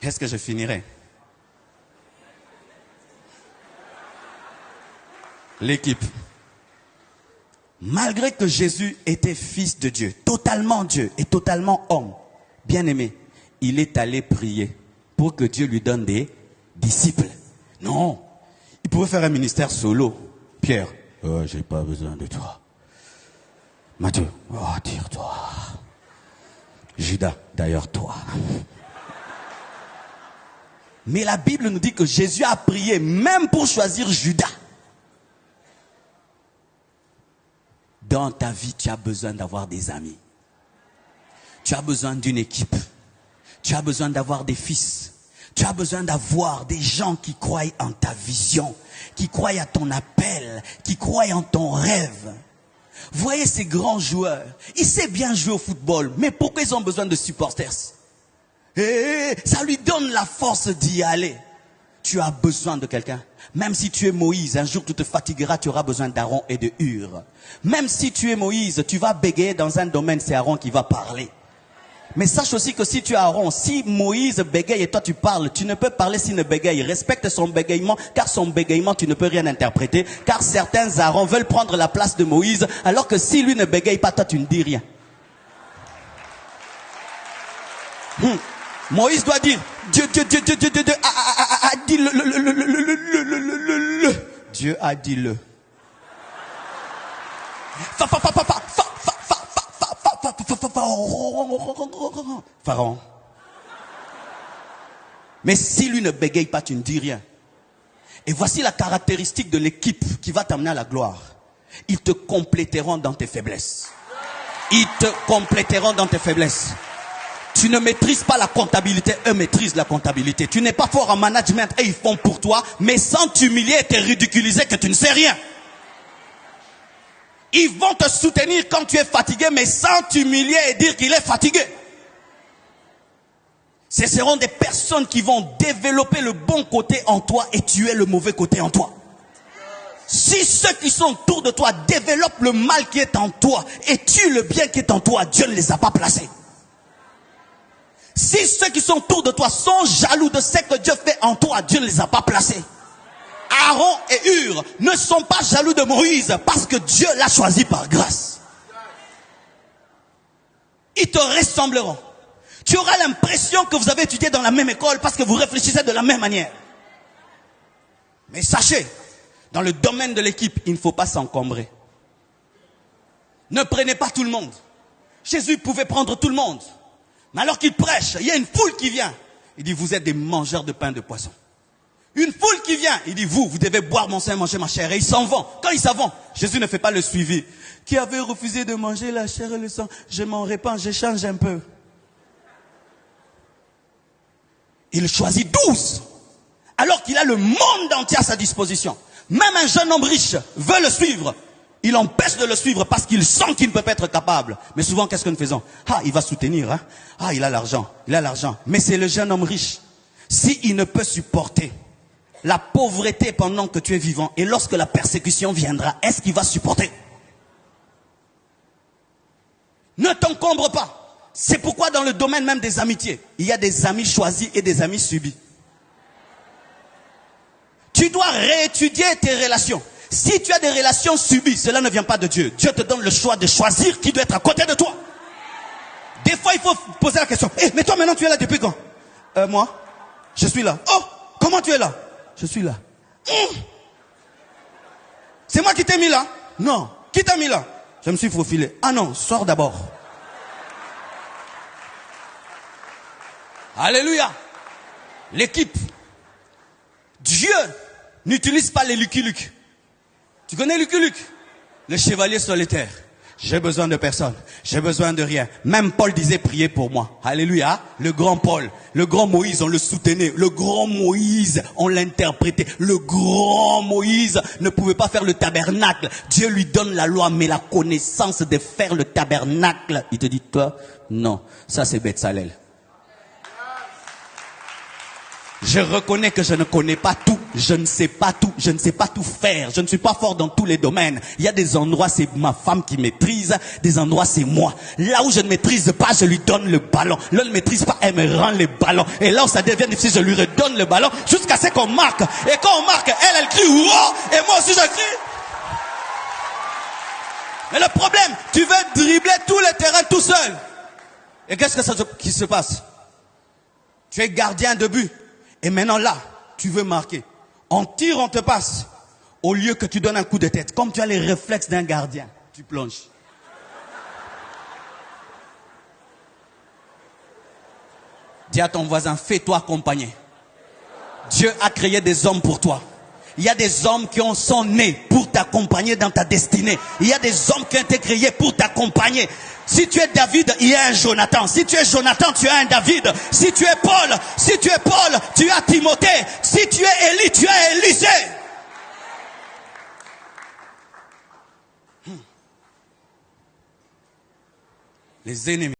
Est-ce que je finirai? L'équipe. Malgré que Jésus était fils de Dieu et totalement homme, bien aimé, il est allé prier pour que Dieu lui donne des disciples. Non, il pouvait faire un ministère solo. Pierre, j'ai pas besoin de toi. Matthieu, tire-toi. Judas, d'ailleurs toi. Mais la Bible nous dit que Jésus a prié même pour choisir Judas. Dans ta vie, tu as besoin d'avoir des amis. Tu as besoin d'une équipe. Tu as besoin d'avoir des fils. Tu as besoin d'avoir des gens qui croient en ta vision, qui croient à ton appel, qui croient en ton rêve. Voyez ces grands joueurs. Ils savent bien jouer au football, mais pourquoi ils ont besoin de supporters? Ça lui donne la force d'y aller. Tu as besoin de quelqu'un. Même si tu es Moïse, un jour tu te fatigueras, tu auras besoin d'Aaron et de Hur. Même si tu es Moïse, tu vas bégayer dans un domaine, c'est Aaron qui va parler. Mais sache aussi que si tu es Aaron, si Moïse bégaye et toi tu parles, tu ne peux parler s'il ne bégaye. Respecte son bégayement, car son bégayement tu ne peux rien interpréter. Car certains Aaron veulent prendre la place de Moïse, alors que si lui ne bégaye pas, toi tu ne dis rien. Moïse doit dire, Dieu a dit le. Dieu a dit le. Pharaon. Mais si lui ne bégaye pas, tu ne dis rien. Et voici la caractéristique de l'équipe qui va t'amener à la gloire. Ils te compléteront dans tes faiblesses. Ils te compléteront dans tes faiblesses. Tu ne maîtrises pas la comptabilité, eux maîtrisent la comptabilité. Tu n'es pas fort en management et ils font pour toi, mais sans t'humilier et te ridiculiser que tu ne sais rien. Ils vont te soutenir quand tu es fatigué, mais sans t'humilier et dire qu'il est fatigué. Ce seront des personnes qui vont développer le bon côté en toi et tuer le mauvais côté en toi. Si ceux qui sont autour de toi développent le mal qui est en toi et tuent le bien qui est en toi, Dieu ne les a pas placés. Si ceux qui sont autour de toi sont jaloux de ce que Dieu fait en toi, Dieu ne les a pas placés. Aaron et Hur ne sont pas jaloux de Moïse parce que Dieu l'a choisi par grâce. Ils te ressembleront. Tu auras l'impression que vous avez étudié dans la même école parce que vous réfléchissez de la même manière. Mais sachez, dans le domaine de l'équipe, il ne faut pas s'encombrer. Ne prenez pas tout le monde. Jésus pouvait prendre tout le monde. Mais alors qu'il prêche, il y a une foule qui vient. Il dit, vous êtes des mangeurs de pain et de poisson. Une foule qui vient, il dit, vous devez boire mon sang, manger ma chair. Et ils s'en vont. Quand ils s'en vont, Jésus ne fait pas le suivi. Qui avait refusé de manger la chair et le sang, je m'en répands, je change un peu. Il choisit 12. Alors qu'il a le monde entier à sa disposition. Même un jeune homme riche veut le suivre. Il empêche de le suivre parce qu'il sent qu'il ne peut pas être capable. Mais souvent, qu'est-ce que nous faisons? Il va soutenir. Il a l'argent. Il a l'argent. Mais c'est le jeune homme riche. S'il ne peut supporter la pauvreté pendant que tu es vivant et lorsque la persécution viendra, est-ce qu'il va supporter? Ne t'encombre pas. C'est pourquoi dans le domaine même des amitiés, il y a des amis choisis et des amis subis. Tu dois réétudier tes relations. Si tu as des relations subies, cela ne vient pas de Dieu. Dieu te donne le choix de choisir qui doit être à côté de toi. Des fois, il faut poser la question. Mais toi maintenant, tu es là depuis quand? Moi, je suis là. Oh, comment tu es là? Je suis là. C'est moi qui t'ai mis là? Non. Qui t'a mis là? Je me suis faufilé. Ah non, sors d'abord. Alléluia. L'équipe. Dieu n'utilise pas les Lucky Luke. Tu connais Lucky Luke? Le chevalier solitaire. J'ai besoin de personne. J'ai besoin de rien. Même Paul disait priez pour moi. Alléluia. Le grand Paul. Le grand Moïse, on le soutenait. Le grand Moïse, on l'interprétait. Le grand Moïse ne pouvait pas faire le tabernacle. Dieu lui donne la loi, mais la connaissance de faire le tabernacle. Il te dit, toi, non. Ça, c'est Betsalel. Je reconnais que je ne connais pas tout. je ne sais pas tout, je ne sais pas tout faire, je ne suis pas fort dans tous les domaines. Il y a des endroits, c'est ma femme qui maîtrise, des endroits, c'est moi. Là où je ne maîtrise pas, je lui donne le ballon. Là où elle ne maîtrise pas, elle me rend le ballon. Et là où ça devient difficile, je lui redonne le ballon jusqu'à ce qu'on marque. Et quand on marque, elle crie « wow » et moi aussi je crie. Mais le problème, tu veux dribbler tous les terrains tout seul. Et qu'est-ce qui se passe? Tu es gardien de but. Et maintenant là, tu veux marquer. On tire, on te passe. Au lieu que tu donnes un coup de tête. Comme tu as les réflexes d'un gardien, tu plonges. Dis à ton voisin, fais-toi accompagner. Dieu a créé des hommes pour toi. Il y a des hommes qui sont nés pour t'accompagner dans ta destinée. Il y a des hommes qui ont été créés pour t'accompagner. Si tu es David, il y a un Jonathan. Si tu es Jonathan, tu as un David. Si tu es Paul, tu as Timothée. Si tu es Élie, tu as Élisée. Les ennemis.